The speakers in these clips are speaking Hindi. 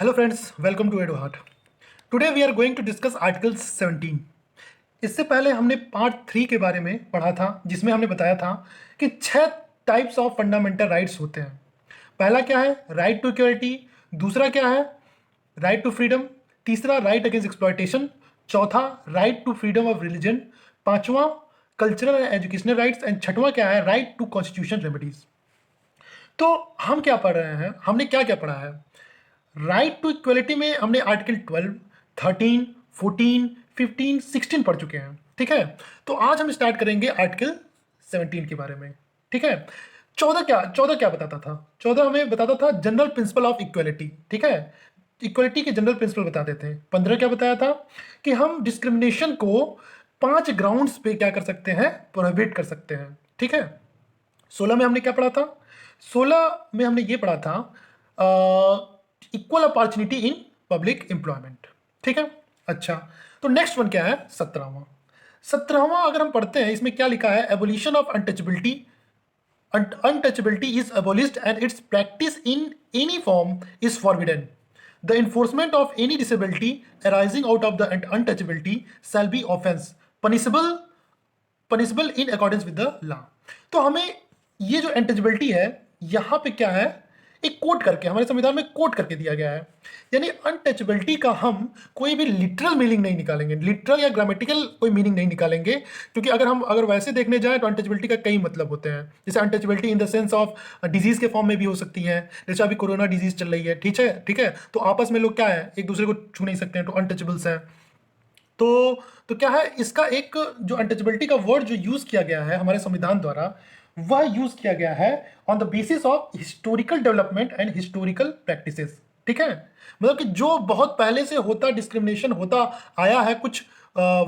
Hello friends, welcome to ado heart. Today we are going to discuss article 17। इससे पहले हमने पार्ट 3 के बारे में पढ़ा था, जिसमें हमने बताया था कि 6 टाइप्स ऑफ फंडामेंटल राइट्स होते हैं। पहला क्या है? Right to equality. दूसरा क्या है? Right to freedom. तीसरा राइट अगेंस्ट एक्सप्लॉयटेशन। चौथा right to freedom of religion. पांचवा cultural and educational rights. And छठवां क्या है? Right to constitution remedies. तो हम क्या पढ़ रहे हैं? हमने क्या क्या पढ़ा है? राइट टू इक्वलिटी में हमने आर्टिकल 12, 13, 14, 15, 16 पढ़ चुके हैं। ठीक है, तो आज हम स्टार्ट करेंगे आर्टिकल 17 के बारे में। ठीक है, 14 क्या बताता था? 14 हमें बताता था जनरल प्रिंसिपल ऑफ इक्वलिटी। ठीक है, इक्वलिटी के जनरल प्रिंसिपल बताते थे। 15 क्या बताया था? कि हम डिस्क्रिमिनेशन को 5 ग्राउंड्स पे क्या कर सकते हैं? प्रोहिबिट कर सकते हैं। ठीक है, 16 में हमने क्या पढ़ा था? 16 में हमने ये पढ़ा था equal opportunity in public employment. ठीक है, अच्छा, तो नेक्स्ट वन क्या है? 17वां। 17वां अगर हम पढ़ते हैं, इसमें क्या लिखा है? Abolition of untouchability. Untouchability is abolished and its practice in any form is forbidden. The enforcement of any disability arising out of the untouchability shall be offense punishable in accordance with the law। तो हमें ये जो अनटचेबिलिटी है, यहाँ पे क्या है? एक कोट करके हमारे संविधान में कोट करके दिया गया है। यानी अनटचेबिलिटी का हम कोई भी लिटरल मीनिंग नहीं निकालेंगे, लिटरल या ग्रामेटिकल कोई मीनिंग नहीं निकालेंगे, क्योंकि अगर वैसे देखने जाए तो अनटचेबिलिटी का कई मतलब होते हैं। जैसे untouchability in the sense of disease के फॉर्म में भी हो सकती है। जैसे अभी कोरोना डिजीज चल रही है, ठीक है, तो आपस में लोग क्या है, एक दूसरे को छू नहीं सकते हैं, तो अनटचेबल्स हैं। तो क्या है, इसका एक जो अनटचेबिलिटी का वर्ड जो यूज किया गया है हमारे संविधान द्वारा, वह यूज किया गया है on the basis of historical development and historical practices. ठीक है, मतलब कि जो बहुत पहले से होता डिस्क्रिमिनेशन होता आया है कुछ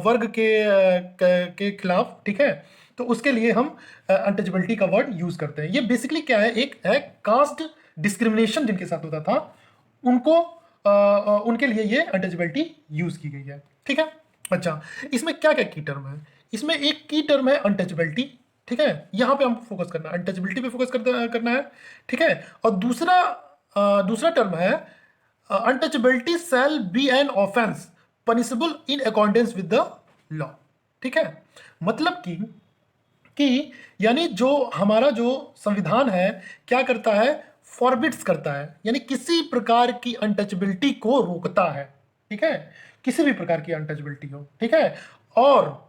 वर्ग के खिलाफ। ठीक है, तो उसके लिए हम अनटचेबिलिटी का वर्ड यूज करते हैं। ये बेसिकली क्या है? एक है कास्ट डिस्क्रिमिनेशन जिनके साथ होता था, उनको उनके लिए ये अनटचेबिलिटी यूज की गई है। ठीक है, अच्छा, इसमें क्या क्या की टर्म है? इसमें एक की टर्म है अनटचेबिलिटी। ठीक है, यहां पे हम फोकस करना है, अनटचेबिलिटी पे फोकस करना है। ठीक है, और दूसरा टर्म है untouchability shall be an offence punishable in accordance with the law. ठीक है, मतलब कि यानी जो हमारा जो संविधान है क्या करता है? फॉरबिड्स करता है, यानी किसी प्रकार की अनटचेबिलिटी को रोकता है। ठीक है, किसी भी प्रकार की अनटचेबिलिटी हो। ठीक है, और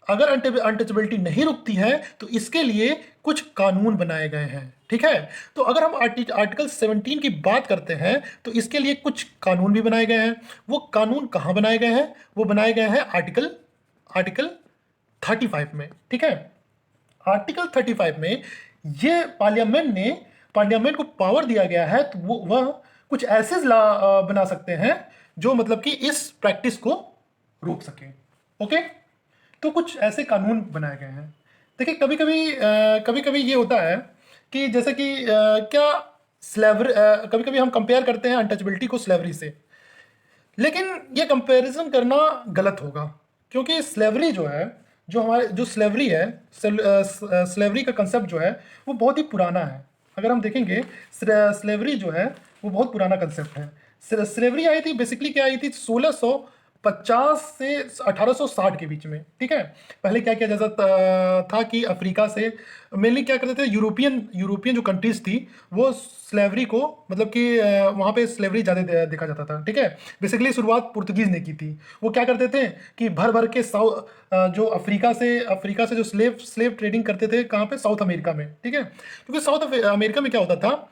अगर अनटचेबिलिटी नहीं रुकती है तो इसके लिए कुछ कानून बनाए गए हैं। ठीक है, तो अगर हम आर्टिकल 17 की बात करते हैं तो इसके लिए कुछ कानून भी बनाए गए हैं। वो कानून कहाँ बनाए गए हैं? वो बनाए गए हैं आर्टिकल 35 में। ठीक है, आर्टिकल 35 में ये पार्लियामेंट को पावर दिया गया है, तो वह कुछ ऐसे लॉ बना सकते हैं जो मतलब कि इस प्रैक्टिस को रोक सके। ओके, तो कुछ ऐसे कानून बनाए गए हैं। देखिए, कभी कभी ये होता है कि जैसे कि क्या स्लेवरी, कभी कभी हम कंपेयर करते हैं अनटचेबिलिटी को स्लेवरी से, लेकिन ये कंपैरिजन करना गलत होगा, क्योंकि स्लेवरी जो है, जो हमारे जो स्लेवरी है, स्लेवरी का कंसेप्ट जो है वो बहुत ही पुराना है। अगर हम देखेंगे, स्लेवरी जो है वो बहुत पुराना कंसेप्ट है। स्लेवरी आई थी, बेसिकली क्या आई थी? 1650 से 1860 के बीच में। ठीक है, पहले क्या किया जाता था कि अफ्रीका से मेनली क्या करते थे, यूरोपियन जो कंट्रीज थी वो स्लेवरी को, मतलब कि वहाँ पे स्लेवरी ज़्यादा देखा जाता था। ठीक है, बेसिकली शुरुआत पुर्तगीज ने की थी। वो क्या करते थे कि भर भर के जो अफ्रीका से जो स्लेव ट्रेडिंग करते थे, कहाँ पे? साउथ अमेरिका में। ठीक है, क्योंकि साउथ अमेरिका में क्या होता था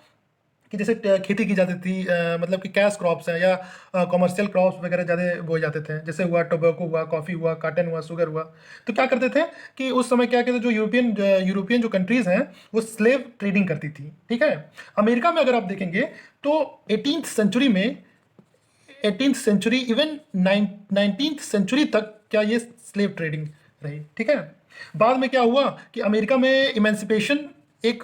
कि जैसे खेती की जाती थी, मतलब कि कैश क्रॉप्स हैं या कॉमर्शियल क्रॉप्स वगैरह ज़्यादा बोए जाते थे, जैसे हुआ टोबैको हुआ, कॉफ़ी हुआ, कॉटन हुआ, शुगर हुआ। तो क्या करते थे कि उस समय क्या कहते, जो यूरोपियन जो कंट्रीज़ हैं वो स्लेव ट्रेडिंग करती थी। ठीक है, अमेरिका में अगर आप देखेंगे तो 18th century even 19th century तक क्या ये स्लेव ट्रेडिंग रही। ठीक है, बाद में क्या हुआ कि अमेरिका में इमेंसिपेशन, एक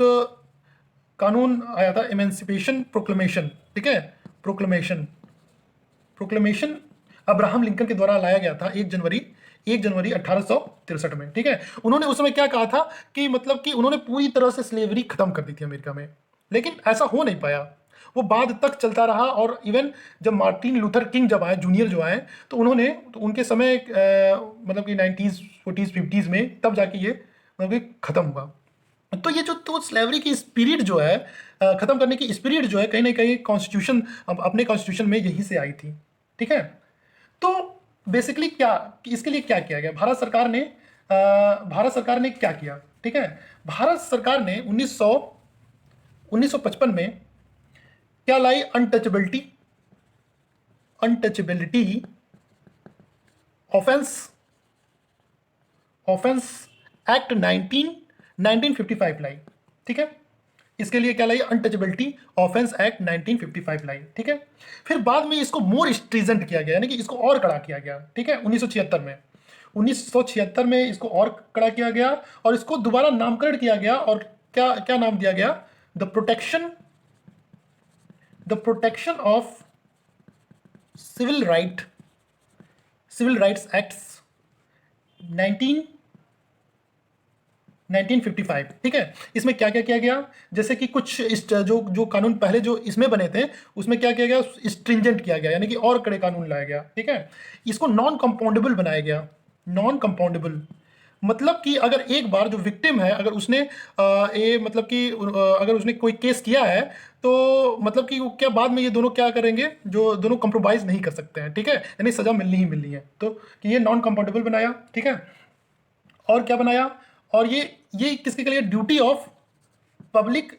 कानून आया था, इमेंसिपेशन प्रोक्लेमेशन। ठीक है, प्रोक्लेमेशन प्रोक्लेमेशन अब्राहम लिंकन के द्वारा लाया गया था 1 जनवरी 1863 में। ठीक है, उन्होंने उस समय क्या कहा था कि मतलब कि उन्होंने पूरी तरह से स्लेवरी खत्म कर दी थी अमेरिका में, लेकिन ऐसा हो नहीं पाया। वो बाद तक चलता रहा। और इवन जब मार्टिन लूथर किंग जब आए, जूनियर जो आए, तो उन्होंने, तो उनके समय मतलब कि 90s 40s 50s में तब जाके ये मतलब कि ख़त्म हुआ। तो ये जो तो स्लेवरी की स्पिरिट जो है, ख़त्म करने की स्पिरिट जो है, कहीं ना कहीं कॉन्स्टिट्यूशन, अपने कॉन्स्टिट्यूशन में यहीं से आई थी। ठीक है। तो बेसिकली क्या, इसके लिए क्या किया गया, भारत सरकार ने क्या किया? ठीक है। भारत सरकार ने 1955 में क्या लाई? Untouchability, untouchability offence, offence act 1955 लाई। ठीक है। इसके लिए क्या लाई? अनटचेबिलिटी ऑफेंस एक्ट 1955 लाई। ठीक है। फिर बाद में इसको मोर स्ट्रीजेंट किया गया, यानी कि इसको और कड़ा किया गया। ठीक है। 1976 में, 1976 में इसको और कड़ा किया गया और इसको दोबारा नामकरण किया गया। और क्या क्या नाम दिया गया? The protection, the protection of civil right, civil rights acts 1955। ठीक है। इसमें क्या क्या किया गया? जैसे कि कुछ जो जो कानून पहले जो इसमें बने थे, उसमें क्या किया गया? स्ट्रिंजेंट किया गया, यानी कि और कड़े कानून लाया गया। ठीक है। इसको नॉन कंपाउंडेबल बनाया गया। नॉन कंपाउंडेबल मतलब कि अगर एक बार जो विक्टिम है, अगर उसने ये मतलब कि अगर उसने कोई केस किया है, तो मतलब कि वो क्या बाद में ये दोनों क्या करेंगे, जो दोनों कंप्रोमाइज नहीं कर सकते हैं। ठीक है। यानी सजा मिलनी ही मिलनी है। तो कि ये नॉन कंपाउंडेबल बनाया। ठीक है। और क्या बनाया? और ये किसके लिए? Duty of public,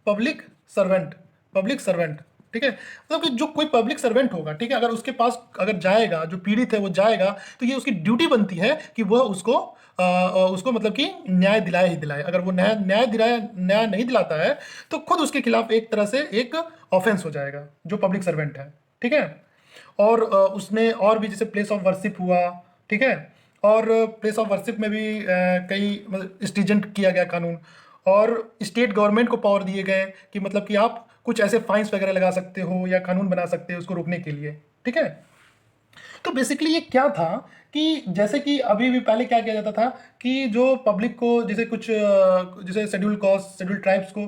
public servant, public servant. ठीक है। मतलब कि जो कोई पब्लिक सर्वेंट होगा, ठीक है, अगर उसके पास अगर जाएगा, जो पीड़ित है वो जाएगा, तो ये उसकी ड्यूटी बनती है कि वह उसको उसको मतलब कि न्याय दिलाए ही दिलाए। अगर वो न्याय नहीं दिलाता है, तो खुद उसके खिलाफ एक तरह से एक ऑफेंस हो जाएगा, जो पब्लिक सर्वेंट है। ठीक है। और उसने और भी जैसे प्लेस ऑफ वर्शिप हुआ। ठीक है। और प्लेस ऑफ वर्शिप में भी कई मतलब स्ट्रिजेंट किया गया कानून। और स्टेट गवर्नमेंट को पावर दिए गए कि मतलब कि आप कुछ ऐसे फाइन्स वगैरह लगा सकते हो या कानून बना सकते हो उसको रोकने के लिए। ठीक है। तो बेसिकली ये क्या था कि जैसे कि अभी भी पहले क्या किया जाता था कि जो पब्लिक को, जैसे कुछ जैसे शेड्यूल कास्ट, शेड्यूल ट्राइब्स को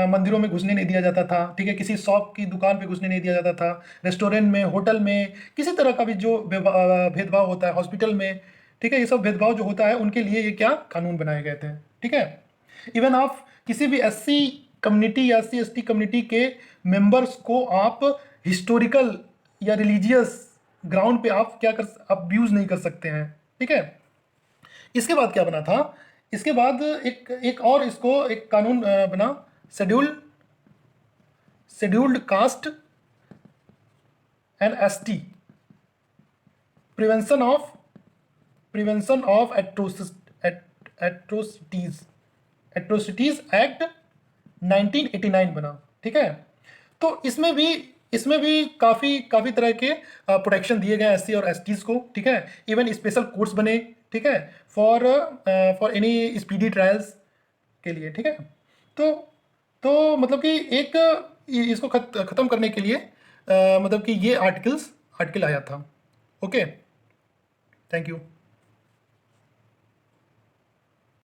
मंदिरों में घुसने नहीं दिया जाता था। ठीक है। किसी शॉप की दुकान पे घुसने नहीं दिया जाता था। रेस्टोरेंट में, होटल में, किसी तरह का भी जो भेदभाव होता है, हॉस्पिटल में। ठीक है। ये सब भेदभाव जो होता है, उनके लिए ये क्या कानून बनाए गए थे। ठीक है। इवन आप किसी भी एससी कम्युनिटी या एससी एसटी कम्युनिटी के मेंबर्स को आप हिस्टोरिकल या रिलीजियस ग्राउंड पे आप क्या कर, अब्यूज नहीं कर सकते हैं। ठीक है। इसके बाद क्या बना था? इसके बाद एक एक और इसको एक कानून बना, schedule, scheduled caste and ST, prevention of, prevention of atrocities, atrocities act 1989 बना। ठीक है। तो इसमें भी काफ़ी काफ़ी तरह के प्रोटेक्शन दिए गए एससी और एसटीज को। ठीक है। इवन स्पेशल कोर्ट्स बने। ठीक है। For for any speedy trials के लिए। ठीक है। तो तो मतलब कि एक इसको ख़त्म करने के लिए मतलब कि ये आर्टिकल आया था। ओके। Thank you.